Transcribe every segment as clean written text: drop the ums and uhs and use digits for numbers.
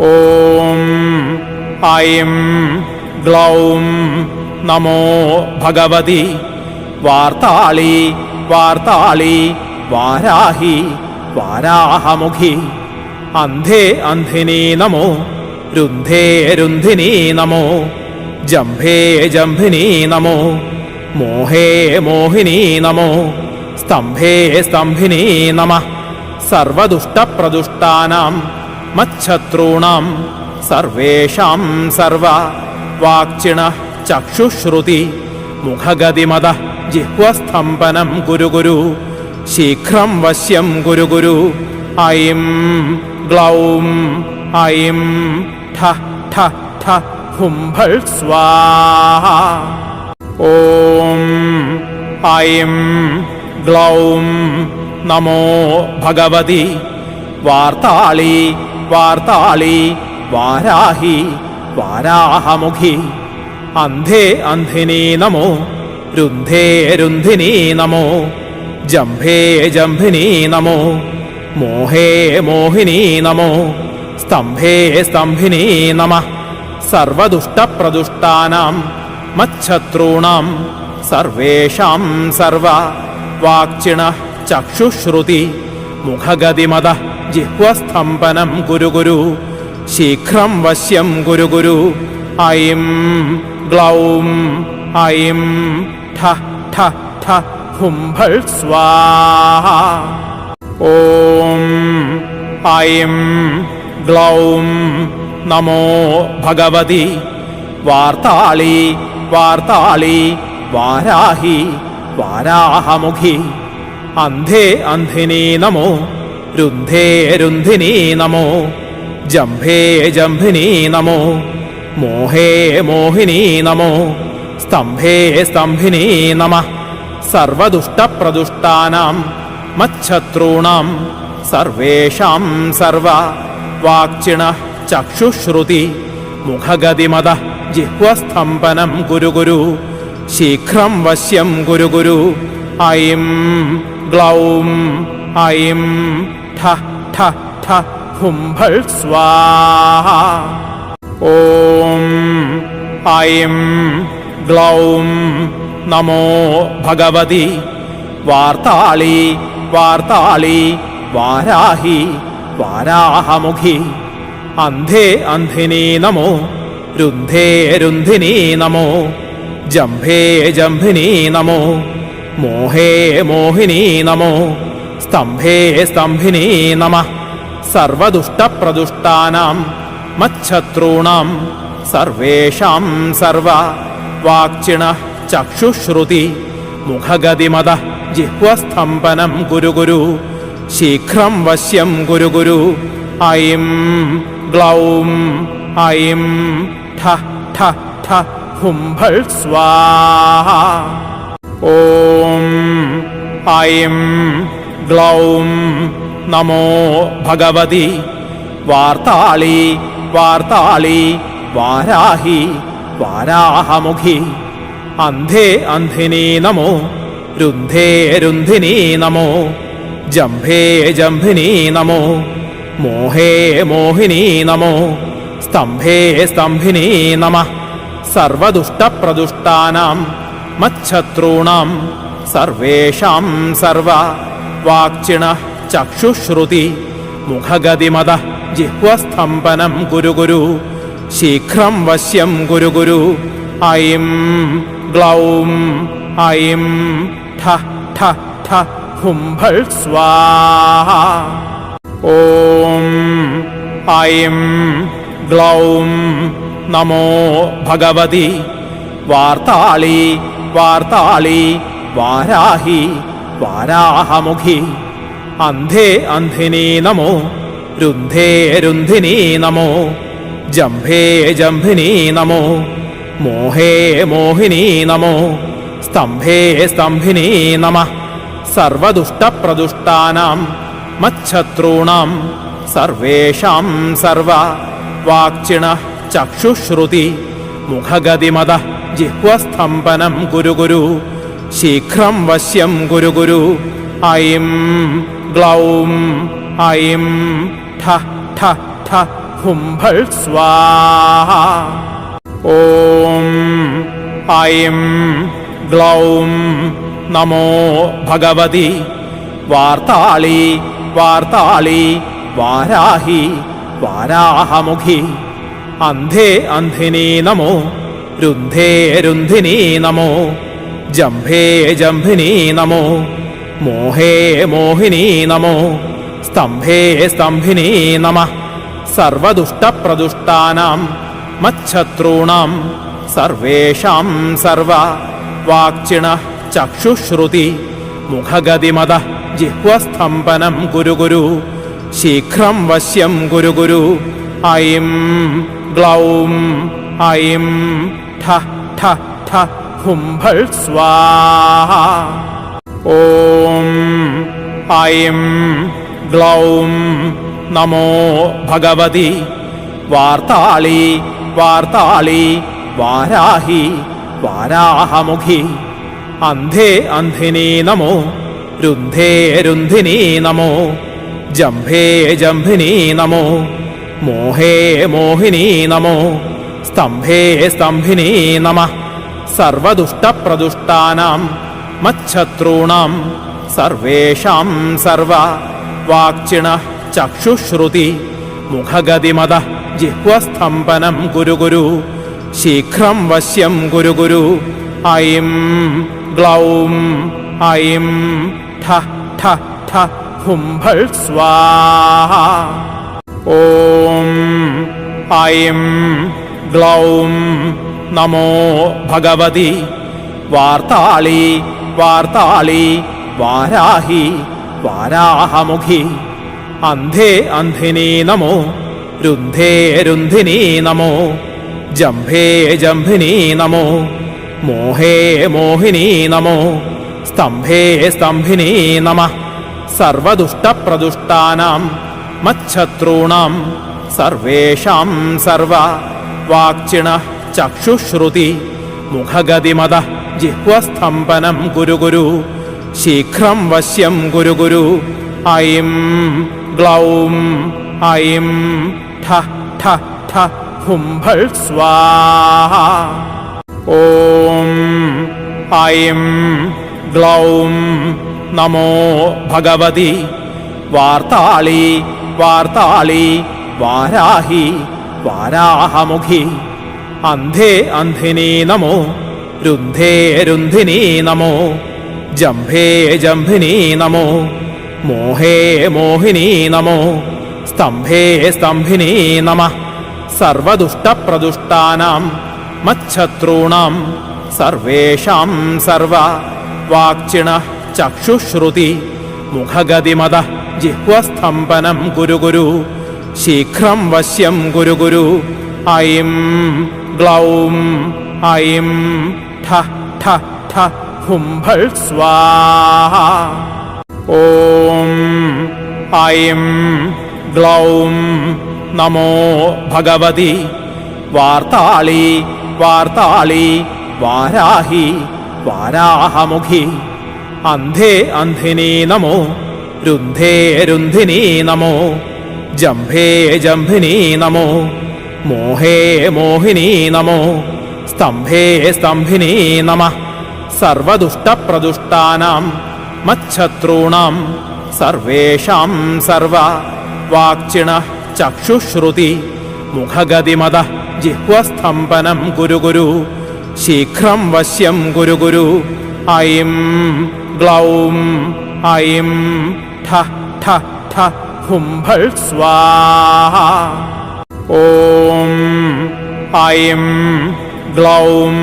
ഓം ഐം ഗ്ലൗം നമോ ഭഗവതി വാർത്താളി വാർത്താളി വാരാഹി വാരാഹമുഖി. അന്ധേ അന്ധിനി നമോ രുന്ധേ രുന്ധിനി നമോ ജംഭേ ജംഭിനി നമോ മോഹേ മോഹിനി നമോ സ്തംഭേ സ്തംഭിനി നമഃ. സർവദുഷ്ടപ്രദുഷ്ടാനാം മച്ഛത്രൂണാം സർവേഷാം സർവ വാക്ചിണഃ ചക്ഷുശ്രുതി മുഖഗതിമത ജിഹ്വസ്തംഭനം ഗുരു ഗുരു. ശീഘ്രം വശ്യം ഗുരു ഗുരു. ഐം ഗ്ലൗം ഐം ഠ ഠ ഠ ഹുംഭൾ സ്വാഹ. ഓം ഐം ഗ്ലൗം നമോ ഭഗവതി വാർത്താളി വാർത്താളി വാരാഹി വാരാഹമുഖി. അന്ധേ അന്ധിനി നമോ രുന്ധേ രുന്ധിനി നമോ ജംഭേ ജംഭിനി നമോ മോഹേ മോഹിനി നമോ സ്തംഭേ സ്തംഭിനി നമഃ. സർവദുഷ്ടപ്രദുഷ്ടാനാം മച്ഛത്രൂണാം സർവേഷാം സർവ വാക്ചിണഃ ചക്ഷുശ്രുതി മുഖഗതിമത ജിഹ്വസ്തംഭനം ഗുരു ഗുരു. ശീഘ്രം വശ്യം ഗുരു ഗുരു. ഐം ഗ്ലൗം ഐം ഠ ഠ ഠ ഹുംഭൾ സ്വാഹ. ഓം ഐം ഗ്ലൗം നമോ ഭഗവതി വാർത്താളി വാർത്താളി വാരാഹി വാരാഹമുഖി. അന്ധേ അന്ധിനി നമോ രുന്ധേ രുന്ധിനി നമോ ജംഭേ ജംഭിനി നമോ മോഹേ മോഹിനി നമോ സ്തംഭേ സ്തംഭിനി നമഃ. സർവദുഷ്ടപ്രദുഷ്ടാനാം മച്ഛത്രൂണാം സർവേഷാം സർവ വാക്ചിണഃ ചക്ഷുശ്രുതി മുഖഗതിമത ജിഹ്വസ്തംഭനം ഗുരു ഗുരു. ശീഘ്രം വശ്യം ഗുരു ഗുരു. ഐം ഗ്ലൗം ഐം ഠ ഠ ഠ ഹുംഭൾ സ്വാഹ. ഓം ഐം ഗ്ലൗം നമോ ഭഗവതി വാർത്താളി വാർത്താളി വാരാഹി വാരാഹമുഖി. അന്ധേ അന്ധിനി നമോ രുന്ധേ രുന്ധിനി നമോ ജംഭേ ജംഭിനി നമോ മോഹേ മോഹിനി നമോ സ്തംഭേ സ്തംഭിനി നമഃ. സർവദുഷ്ടപ്രദുഷ്ടാനാം മച്ഛത്രൂണാം സർവേഷാം സർവ വാക്ചിണഃ ചക്ഷുശ്രുതി മുഖഗതിമത ജിഹ്വസ്തംഭനം ഗുരു ഗുരു. ശീഘ്രം വശ്യം ഗുരു ഗുരു. ഐം ഗ്ലൗം ഐം ഠ ഠ ഠ ഹുംഭൾ സ്വാഹ. ഓം ഐം ഗ്ലൗം നമോ ഭഗവതി വാർത്താളി വാർത്താളി വാരാഹി വാരാഹമുഖി. അന്ധേ അന്ധിനി നമോ രുന്ധേ രുന്ധിനി നമോ ജംഭേ ജംഭിനി നമോ മോഹേ മോഹിനി നമോ സ്തംഭേ സ്തംഭിനി നമഃ. സർവദുഷ്ടപ്രദുഷ്ടാനാം മച്ഛത്രൂണാം സർവേഷാം സർവ വാക്ചിണഃ ചക്ഷുശ്രുതി മുഖഗതിമത ജിഹ്വസ്തംഭനം ഗുരു ഗുരു. ശീഘ്രം വശ്യം ഗുരു ഗുരു. ഐം ഗ്ലൗം ഐം ഠ ഠ ഠ ഹുംഭൾ സ്വാഹ. ഓം ഐം ഗ്ലൗം നമോ ഭഗവതി വാർത്താളി വാർത്താളി വാരാഹി വാരാഹമുഖി. അന്ധേ അന്ധിനി നമോ രുന്ധേ രുന്ധിനി നമോ ജംഭേ ജംഭിനി നമോ മോഹേ മോഹിനി നമോ സ്തംഭേ സ്തംഭിനി നമഃ. സർവദുഷ്ടപ്രദുഷ്ടാനാം മച്ഛത്രൂണാം സർവേഷാം സർവ വാക്ചിണഃ ചക്ഷുശ്രുതി മുഖഗതിമത ജിഹ്വസ്തംഭനം ഗുരു ഗുരു. ശീഘ്രം വശ്യം ഗുരു ഗുരു. ഐം ഗ്ലൗം ഐം ഠ ഠ ഠ ഹുംഭൾ സ്വാഹ. ഓം ഐം ഗ്ലൗം നമോ ഭഗവതി വാർത്താളി വാർത്താളി വാരാഹി വാരാഹമുഖി. അന്ധേ അന്ധിനി നമോ രുന്ധേ രുന്ധിനി നമോ ജംഭേ ജംഭിനി നമോ മോഹേ മോഹിനി നമോ സ്തംഭേ സ്തംഭിനി നമഃ. സർവദുഷ്ടപ്രദുഷ്ടാനാം മച്ഛത്രൂണാം സർവേഷാം സർവ വാക്ചിണഃ ചക്ഷുശ്രുതി മുഖഗതിമത ജിഹ്വസ്തംഭനം കുരു കുരു. ശീഘ്രം വശ്യം കുരു കുരു. ഐം ഗ്ലൗം ഐം ഠ ഠ ഠ ഹുംഭൾ സ്വാഹ. ഓം ഐം ഗ്ലൗം നമോ ഭഗവതി വാർത്താളി വാർത്താളി വാരാഹി വാരാഹമുഖി. അന്ധേ അന്ധിനി നമോ രുന്ധേ രുന്ധിനി നമോ ജംഭേ ജംഭിനി നമോ മോഹേ മോഹിനി നമോ സ്തംഭേ സ്തംഭിനി നമഃ. സർവദുഷ്ടപ്രദുഷ്ടാനാം മച്ഛത്രൂണാം സർവേഷാം സർവ വാക്ചിണഃ ചക്ഷുശ്രുതി മുഖഗതിമത ജിഹ്വസ്തംഭനം കുരു കുരു. ശീഘ്രം വശ്യം കുരു കുരു. ഐം ഗ്ലൗം ഐം ഠ ഠ ഠ ഹുംഭൾ സ്വാഹ. ഓം ഐം ഗ്ലൗം നമോ ഭഗവതി വാർത്താളി വാർത്താളി വാരാഹി വാരാഹമുഖി. അന്ധേ അന്ധിനി നമോ രുന്ധേ രുന്ധിനി നമോ ജംഭേ ജംഭിനി നമോ മോഹേ മോഹിനി നമോ സ്തംഭേ സ്തംഭിനി നമഃ. സർവദുഷ്ടപ്രദുഷ്ടാനാം മച്ഛത്രൂണാം സർവേഷാം സർവ വാക്ചിണഃ ചക്ഷുശ്രുതി മുഖഗതിമത ജിഹ്വസ്തംഭനം കുരു കുരു. ശീഘ്രം വശ്യം കുരു കുരു. ഐം ഗ്ലൗം ഐം ഠ ഠ ഠ ഹുംഭൾ സ്വാഹ. ഓം ഐം ഗ്ലൗം നമോ ഭഗവതി വാർത്താളി വാർത്താളി വാരാഹി വാരാഹമുഖി. അന്ധേ അന്ധിനി നമോ രുന്ധേ രുന്ധിനി നമോ ജംഭേ ജംഭിനി നമോ മോഹേ മോഹിനി നമോ സ്തംഭേ സ്തംഭിനി നമഃ. സർവദുഷ്ടപ്രദുഷ്ടാനാം മച്ഛത്രൂണാം സർവേഷാം സർവ വാക്ചിണഃ ചക്ഷുശ്രുതി മുഖഗതിമത ജിഹ്വസ്തംഭനം കുരു കുരു. ശീഘ്രം വശ്യം കുരു കുരു. ഐം ഗ്ലൗം ഐം ഠ ഠ ഠ ഹുംഭൾ സ്വാഹ. ഓം ഐം ഗ്ലൗം നമോ ഭഗവതി വാർത്താളി വാർത്താളി വാരാഹി വാരാഹമുഖി. അന്ധേ അന്ധിനി നമോ രുന്ധേ രുന്ധിനി നമോ ജംഭേ ജംഭിനി നമോ മോഹേ മോഹിനി നമോ സ്തംഭേ സ്തംഭിനി നമഃ. സർവദുഷ്ടപ്രദുഷ്ടാനാം മച്ഛത്രൂണാം സർവേഷാം സർവ വാക്ചിണഃ ചക്ഷുശ്രുതി മുഖഗതിമത ജിഹ്വസ്തംഭനം കുരു കുരു. ശീഘ്രം വശ്യം കുരു കുരു. ഐം ഗ്ലൗം ഐം ഠ ഠ ഠ ഹുംഭൾ സ്വാഹ. ഓം ഐം ഗ്ലൗം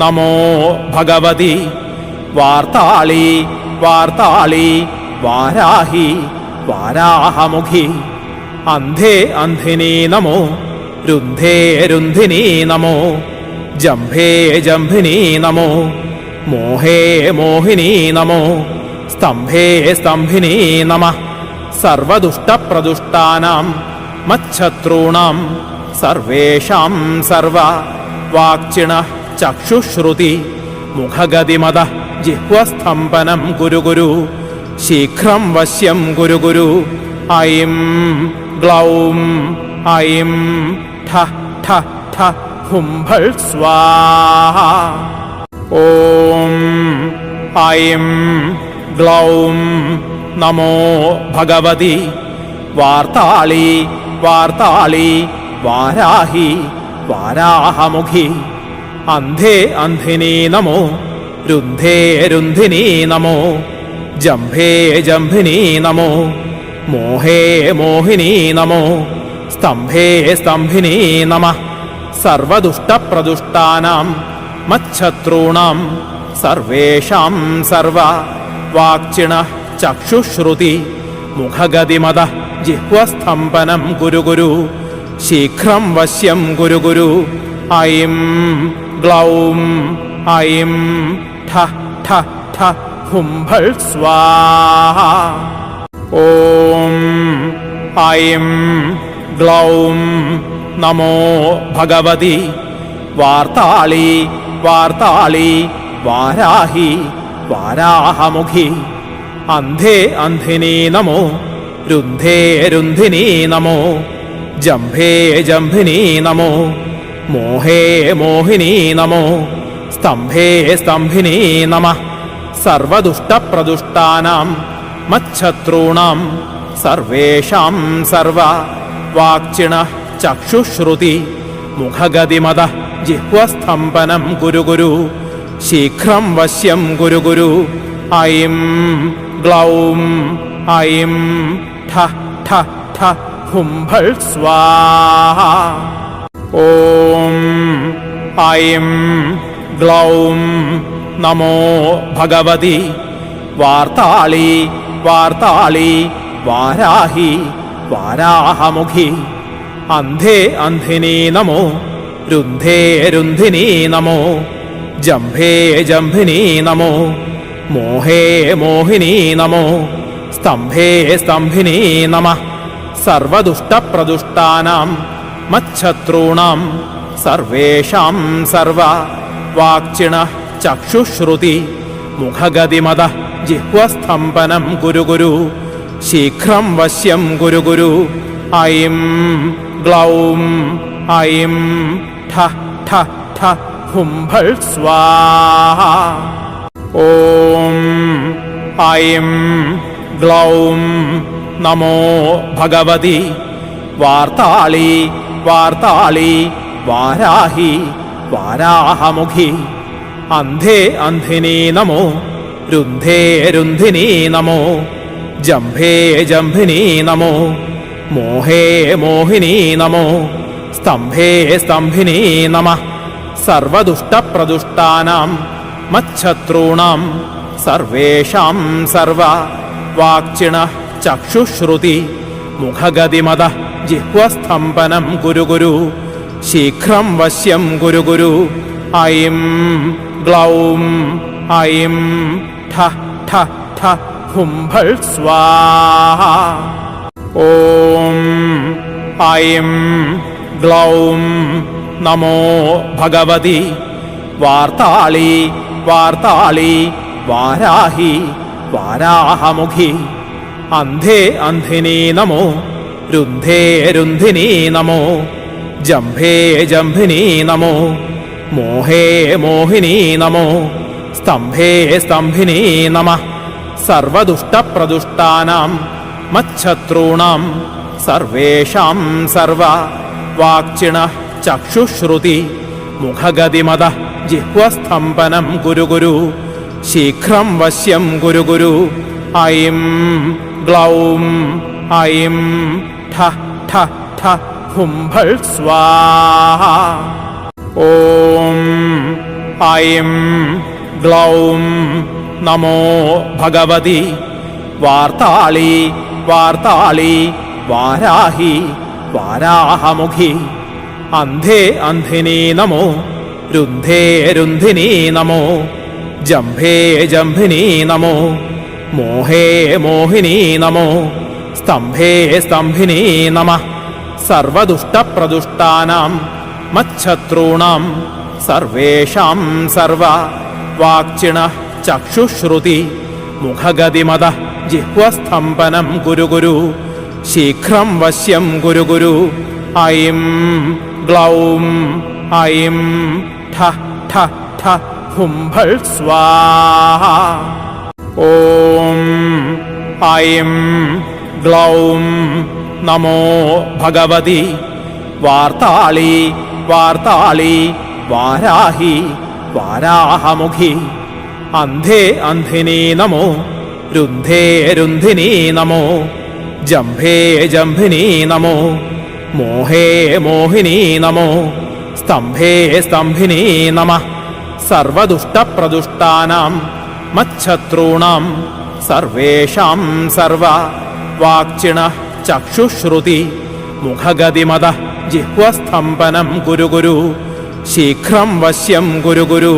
നമോ ഭഗവതി വാർത്താളി വാർത്താളി വാരാഹി വാരാഹമുഖി. അന്ധേ അന്ധിനി നമോ രുന്ധേ രുന്ധിനി നമോ ജംഭേ ജംഭിനി നമോ മോഹേ മോഹിനി നമോ സ്തംഭേ സ്തംഭിനി നമഃ. സർവദുഷ്ടപ്രദുഷ്ടാനാം മച്ഛത്രൂണാം സർവേഷാം സർവ വാക്ചിണഃ ചക്ഷുശ്രുതി മുഖഗതിമത ജിഹ്വസ്തംഭനം കുരു കുരു. ശീഘ്രം വശ്യം കുരു കുരു. ഐം ഗ്ലൗം ഐം ഠ ഠ ഠ ഹും ഫൾ സ്വാഹ. ഓം ഐം ഗ്ലൗം നമോ ഭഗവതി വാർത്താളി വാർത്താളി വാരാഹി വാരാഹമുഖി. അന്ധേ അന്ധിനി നമോ രുന്ധേ രുന്ധിനി നമോ ജംഭേ ജംഭിനി നമോ മോഹേ മോഹിനി നമോ സ്തംഭേ സ്തംഭിനി നമഃ. സർവദുഷ്ടപ്രദുഷ്ടാനാം മച്ഛത്രൂണാം സർവേഷാം സർവ വാക്ചിണഃ ചക്ഷുശ്രുതി മുഖഗതിമത ജിഹ്വസ്തംഭനം ഗുരു ഗുരു. ശീഘ്രം വശ്യം ഗുരു ഗുരു. ഐം ഗ്ലൗം ഐം ഠ ഠ ഠ ഹും ഫൾ സ്വാഹ. ഓം ഐം ഗ്ലൗം നമോ ഭഗവതി വാർത്താളി വാർത്താളി വാരാഹി വാരാഹമുഖി. അന്ധേ അന്ധിനി നമോ രുന്ധേ രുന്ധിനി നമോ ജംഭേ ജംഭിനി നമോ മോഹേ മോഹിനി നമോ സ്തംഭേ സ്തംഭിനി നമഃ. സർവദുഷ്ടപ്രദുഷ്ടാനാം മച്ഛത്രൂണാം സർവേഷാം സർവ വാക്ചിണഃ ചക്ഷുശ്രുതി മുഖഗതിമത ജിഹ്വസ്തംഭനം ഗുരു ഗുരു. ശീഘ്രം വശ്യം ഗുരു ഗുരു. ഐം ഗ്ലൗം ഐം ഠ ഠ ഠ ഹും ഫൾ സ്വാഹ. ഓം ഐം ഗ്ലൗം നമോ ഭഗവതി വാർത്താളി വാർത്താളി വാരാഹി വാരാഹമുഖി. അന്ധേ അന്ധിനി നമോ രുന്ധേ രുന്ധിനി നമോ ജംഭേ ജംഭിനി നമോ മോഹേ മോഹിനി നമോ സ്തംഭേ സ്തംഭിനി നമഃ. സർവദുഷ്ടപ്രദുഷ്ടാനാം മച്ഛത്രൂണാം സർവേഷാം സർവ വാക്ചിണഃ ചക്ഷുശ്രുതി മുഖഗതിമത ജിഹ്വസ്തംഭനം ഗുരു ഗുരു. ശീഘ്രം വശ്യം ഗുരു ഗുരു. ഐം ഗ്ലൗം ഐം ഠ ഠ ഠ ഹും ഫൾ സ്വാഹ. ഓം ഐം ഗ്ലൗം നമോ ഭഗവതി വാർത്താളി വാർത്താളി വാരാഹി വാരാഹമുഖി. അന്ധേ അന്ധിനി നമോ രുന്ധേ രുന്ധിനി നമോ ജംഭേ ജംഭിനി നമോ മോഹേ മോഹിനി നമോ സ്തംഭേ സ്തംഭിനി നമഃ. സർവദുഷ്ടപ്രദുഷ്ടാനാം മച്ഛത്രൂണാം സർവേഷാം സർവ വാക്ചിണഃ ചക്ഷുശ്രുതി മുഖഗതിമത ജിഹ്വസ്തംഭനം ഗുരു ഗുരു. ശീഘ്രം വശ്യം ഗുരു ഗുരു. ഐം ഗ്ലൗം ഐം ഠ ഠ ഠ ഹും ഫൾ സ്വാഹ. ഓം ഐം ഗ്ലൗം നമോ ഭഗവതി വാർത്താളി വാർത്താളി വാരാഹി വാരാഹമുഖി. അന്ധേ അന്ധിനി നമോ രുന്ധേ രുന്ധിനി നമോ ജംഭേ ജംഭിനി നമോ മോഹേ മോഹിനി നമോ സ്തംഭേ സ്തംഭിനി നമഃ. സർവദുഷ്ടപ്രദുഷ്ടാനാം മച്ഛത്രൂണാം സർവേഷാം സർവ വാക്ചിണഃ ചക്ഷുശ്രുതി മുഖഗതിമത ജിഹ്വസ്തംഭനം ഗുരു ഗുരു. ശീഘ്രം വശ്യം ഗുരു ഗുരു. ഐം ഗ്ലൗം ഐം ഠ ഠ ഠ ഹും ഫൾ സ്വാഹ. ഓം ഐം ഗ്ലൗം നമോ ഭഗവതി വാർത്താളി വാർത്താളി വാരാഹി വാരാഹമുഖി. അന്ധേ അന്ധിനി നമോ രുന്ധേ രുന്ധിനി നമോ ജംഭേ ജംഭിനി നമോ മോഹേ മോഹിനി നമോ സ്തംഭേ സ്തംഭിനി നമഃ. സർവദുഷ്ടപ്രദുഷ്ടാനാം മച്ഛത്രൂണാം സർവേഷാം സർവ വാക്ചിണഃ ചക്ഷുശ്രുതി മുഖഗതിമത ജിഹ്വസ്തംഭനം ഗുരു ഗുരു. ശീഘ്രം വശ്യം ഗുരു ഗുരു. ഐം ഗ്ലൗം ഐം ഠ ഠ ഠ ഹും ഫൾ സ്വാഹ. ഓം ഐം ഗ്ലൗം നമോ ഭഗവതി വാർത്താളി വാർത്താളി വാരാഹി വാരാഹമുഖി. അന്ധേ അന്ധിനി നമോ രുന്ധേ രുന്ധിനി നമോ ജംഭേ ജംഭിനി നമോ മോഹേ മോഹിനി നമോ സ്തംഭേ സ്തംഭിനി നമഃ. സർവദുഷ്ടപ്രദുഷ്ടാനാം മച്ഛത്രൂണാം സർവേഷാം സർവ വാക്ചിണഃ ചക്ഷുശ്രുതി മുഖഗതിമത ജിഹ്വസ്തംഭനം കുരു കുരു ശീഘ്രം വശ്യം കുരു കുരു.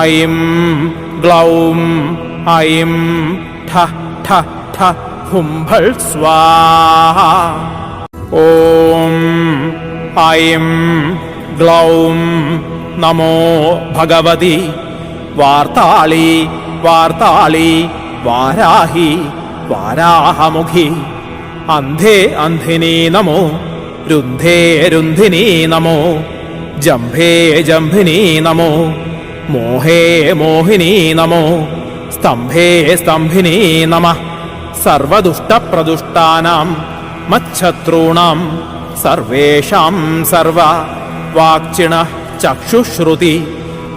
ഐം ഗ്ലൗം ഐം ഠ ഠ ഠ ഹും ഫൾ സ്വാഹ. ഓം ഐം ഗ്ലൗം നമോ ഭഗവതി വാർത്താളി വാർത്താളി വാരാഹി വാരാഹമുഖി. അന്ധേ അന്ധിനി നമോ രുന്ധേ രുന്ധിനി നമോ ജംഭേ ജംഭിനി നമോ മോഹേ മോഹിനി നമോ സ്തംഭേ സ്തംഭിനി നമഃ. സർവദുഷ്ടപ്രദുഷ്ടാനാം മച്ഛത്രൂണാം സർവേഷാം സർവ വാക്ചിണഃ ചക്ഷുശ്രുതി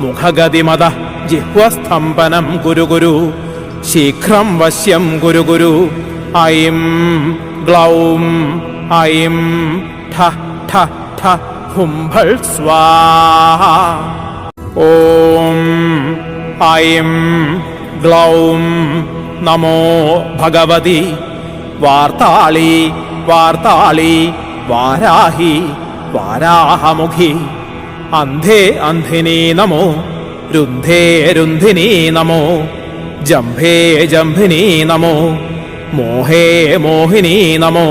മുഖഗതിമത ജിഹ്വസ്തംഭനം കുരു കുരു ശീഘ്രം വശ്യം കുരു കുരു. ഐം ഗ്ലൗം ഐം ഠ ഠ ഠ ഹും ഫൾ സ്വാഹ. ഓം ഐം ഗ്ലൗം നമോ ഭഗവതി വാർത്താളി വാർത്താളി വാരാഹി വാരാഹമുഖി. അന്ധേ അന്ധിനി നമോ രുന്ധേ രുന്ധിനി നമോ ജംഭേ ജംഭിനി നമോ മോഹേ മോഹിനി നമോ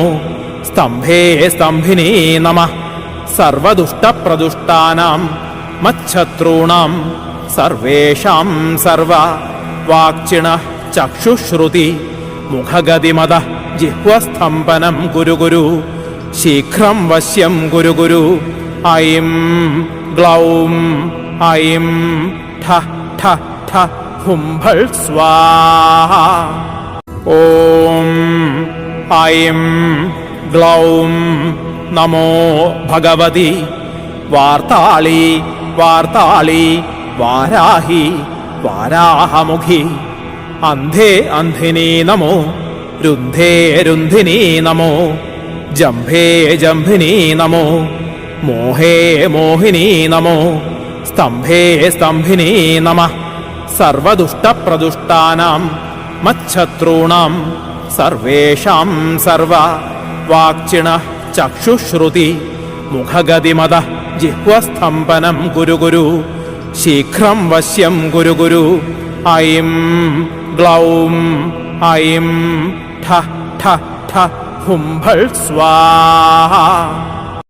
സ്തംഭേ സ്തംഭിനി നമഃ. സർവദുഷ്ടപ്രദുഷ്ടാനാം മച്ഛത്രൂണാം സർവേഷാം സർവ വാക്ചിണഃ ചക്ഷുശ്രുതി മുഖഗതിമത ജിഹ്വസ്തംഭനം കുരു കുരു ശീഘ്രം വശ്യം കുരു കുരു. ഐം ഗ്ലൗം ഐം ഠ ഠ ഠ ഹും ഫൾ സ്വാഹ. ഓം ഐം ഗ്ലൗം നമോ ഭഗവതി വാർത്താളി വാർത്താളി വാരാഹി വാരാഹമുഖി. അന്ധേ അന്ധിനി നമോ രുന്ധേ രുന്ധിനി നമോ ജംഭേ ജംഭിനി നമോ മോഹേ മോഹിനി നമോ സ്തംഭേ സ്തംഭിനി നമഃ. സർവദുഷ്ടപ്രദുഷ്ടാനാം മച്ഛത്രൂണാം സർവേഷാം സർവ വാക്ചിണഃ ചക്ഷുശ്രുതി മുഖഗതിമത ജിഹ്വസ്തംഭനം കുരു കുരു ശീഘ്രം വശ്യം കുരു കുരു. ഐം ഗ്ലൗം ഐം ഠ ഠ ഠ ഹും ഫൾ സ്വാഹ.